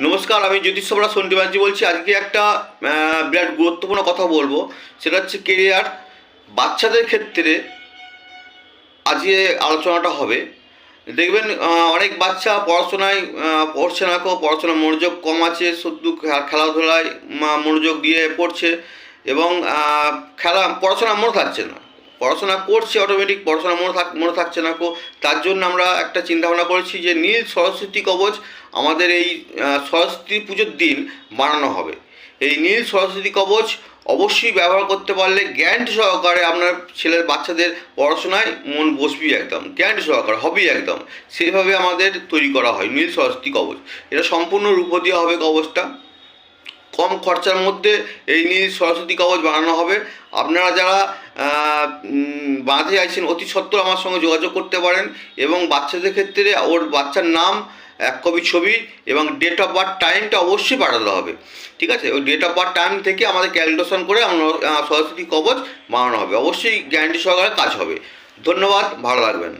নমস্কার, আমি জ্যোতিষ সম্রাট সন্টি ব্যানার্জি বলছি। আজকে একটা বিরাট গুরুত্বপূর্ণ কথা বলবো, সেটা হচ্ছে কেরিয়ার। বাচ্চাদের ক্ষেত্রে আজকে আলোচনাটা হবে। দেখবেন অনেক বাচ্চা পড়াশোনায় পড়ছে না, পড়াশোনার মনোযোগ কম আছে, শুধু খেলাধুলায় মনোযোগ দিয়ে পড়ছে এবং পড়াশোনা মনে থাকছে না। পড়াশোনা করছে অটোমেটিক, পড়াশোনা মনে থাকছে না। তার জন্য আমরা একটা চিন্তাভাবনা করেছি যে নীল সরস্বতী কবচ আমাদের এই সরস্বতী পুজোর দিন বানানো হবে। এই নীল সরস্বতী কবচ অবশ্যই ব্যবহার করতে পারলে গ্যারান্টি সহকারে আপনার ছেলের বাচ্চাদের পড়াশোনায় মন বসবি, একদম গ্যারান্টি সহকারে হবেই একদম। সেভাবে আমাদের তৈরি করা হয় নীল সরস্বতী কবচ। এটা সম্পূর্ণ রূপোদী হবে কবচটা, কম খরচার মধ্যে এই নীল সরস্বতী কবচ বানানো হবে। আপনারা যারা বাঁধে আছেন অতি সত্বর আমার সঙ্গে যোগাযোগ করতে পারেন এবং বাচ্চাদের ক্ষেত্রে ওর বাচ্চার নাম, এক কপি ছবি এবং ডেট অফ বার্থ টাইমটা অবশ্যই পাঠাতে হবে। ঠিক আছে, ওই ডেট অফ বার্থ টাইম থেকে আমাদের ক্যালকুলেশন করে সরস্বতী কবচ বানানো হবে। অবশ্যই গ্যারান্টি সহকারে কাজ হবে। ধন্যবাদ, ভালো লাগবেন।